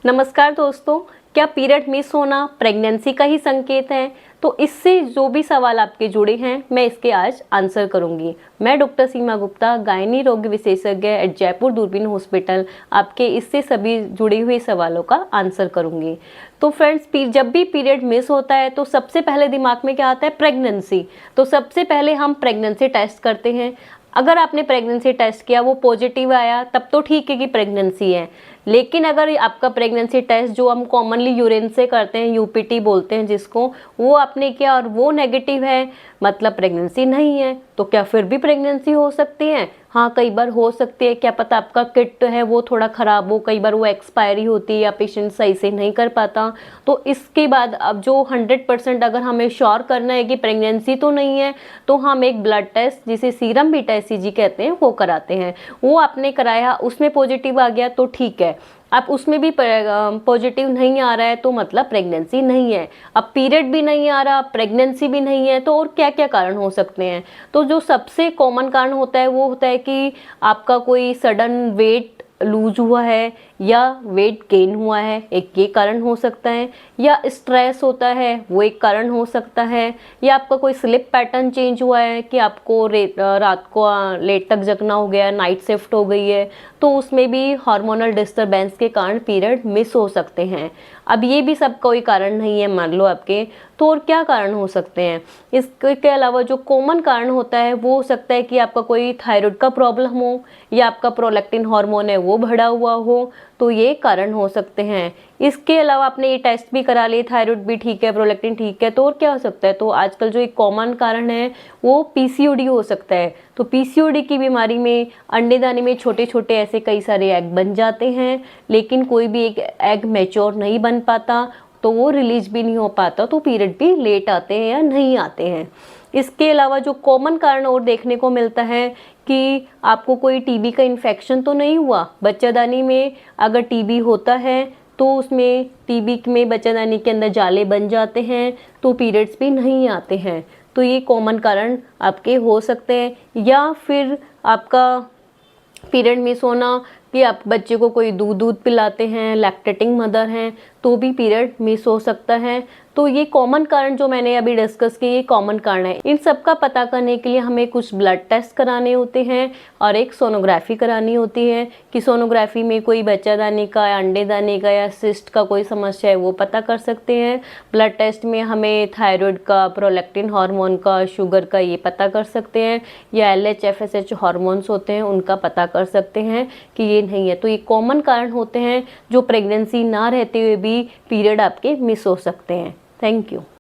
नमस्कार दोस्तों, क्या पीरियड मिस होना प्रेगनेंसी का ही संकेत है? तो इससे जो भी सवाल आपके जुड़े हैं मैं इसके आज आंसर करूंगी। मैं डॉक्टर सीमा गुप्ता, गायनी रोग विशेषज्ञ एट जयपुर दूरबीन हॉस्पिटल, आपके इससे सभी जुड़े हुए सवालों का आंसर करूंगी। तो फ्रेंड्स, जब भी पीरियड मिस होता है तो सबसे पहले दिमाग में क्या आता है? प्रेगनेंसी। तो सबसे पहले हम प्रेगनेंसी टेस्ट करते हैं। अगर आपने प्रेगनेंसी टेस्ट किया, वो पॉजिटिव आया, तब तो ठीक है कि प्रेगनेंसी है। लेकिन अगर आपका प्रेगनेंसी टेस्ट जो हम कॉमनली यूरिन से करते हैं, यूपीटी बोलते हैं जिसको, वो आपने किया और वो नेगेटिव है, मतलब प्रेगनेंसी नहीं है। तो क्या फिर भी प्रेगनेंसी हो सकती है? हाँ, कई बार हो सकती है। क्या पता आपका किट है वो थोड़ा ख़राब हो, कई बार वो एक्सपायरी होती है या पेशेंट सही से नहीं कर पाता। तो इसके बाद अब जो 100% अगर हमें श्योर करना है कि प्रेगनेंसी तो नहीं है, तो हम एक ब्लड टेस्ट जिसे सीरम बीटा एसीजी कहते हैं वो कराते हैं। वो आपने कराया, उसमें पॉजिटिव आ गया तो ठीक है। अब उसमें भी पॉजिटिव नहीं आ रहा है तो मतलब प्रेगनेंसी नहीं है। अब पीरियड भी नहीं आ रहा, प्रेगनेंसी भी नहीं है, तो और क्या क्या कारण हो सकते हैं? तो जो सबसे कॉमन कारण होता है वो होता है कि आपका कोई सडन वेट लूज हुआ है या वेट गेन हुआ है, एक ये कारण हो सकता है। या स्ट्रेस होता है, वो एक कारण हो सकता है। या आपका कोई स्लिप पैटर्न चेंज हुआ है कि आपको रात को लेट तक जगना हो गया, नाइट शिफ्ट हो गई है, तो उसमें भी हार्मोनल डिस्टरबेंस के कारण पीरियड मिस हो सकते हैं। अब ये भी सब कोई कारण नहीं है मान लो आपके, तो और क्या कारण हो सकते हैं? इसके अलावा जो कॉमन कारण होता है वो हो सकता है कि आपका कोई थायराइड का प्रॉब्लम हो या आपका प्रोलैक्टिन हार्मोन है वो बढ़ा हुआ हो, तो ये कारण हो सकते हैं। इसके अलावा आपने ये टेस्ट भी करा लिए, थायराइड भी ठीक है, प्रोलैक्टिन ठीक है, तो और क्या हो सकता है? तो आजकल जो एक कॉमन कारण है वो पीसीओडी हो सकता है। तो पीसीओडी की बीमारी में अंडे दाने में छोटे छोटे ऐसे कई सारे एग बन जाते हैं, लेकिन कोई भी एक एग मैच्योर नहीं बन पाता, तो वो रिलीज भी नहीं हो पाता, तो पीरियड भी लेट आते हैं या नहीं आते हैं। इसके अलावा जो कॉमन कारण और देखने को मिलता है कि आपको कोई टीबी का इन्फेक्शन तो नहीं हुआ। बच्चादानी में अगर टीबी होता है तो उसमें टीबी में बच्चादानी के अंदर जाले बन जाते हैं, तो पीरियड्स भी नहीं आते हैं। तो ये कॉमन कारण आपके हो सकते हैं। या फिर आपका पीरियड मिस होना कि आप बच्चे को कोई दूध पिलाते हैं, लैक्टेटिंग मदर हैं, तो भी पीरियड मिस हो सकता है। तो ये कॉमन कारण जो मैंने अभी डिस्कस किए, ये कॉमन कारण है। इन सब का पता करने के लिए हमें कुछ ब्लड टेस्ट कराने होते हैं और एक सोनोग्राफी करानी होती है कि सोनोग्राफी में कोई बच्चादानी का या अंडे दाने का या सिस्ट का कोई समस्या है वो पता कर सकते हैं। ब्लड टेस्ट में हमें थायराइड का, प्रोलैक्टिन हार्मोन का, शुगर का ये पता कर सकते हैं, या LH FSH हार्मोन्स होते हैं उनका पता कर सकते हैं कि ये नहीं है। तो ये कॉमन कारण होते हैं जो प्रेगनेंसी ना रहते हुए भी पीरियड आपके मिस हो सकते हैं। Thank you.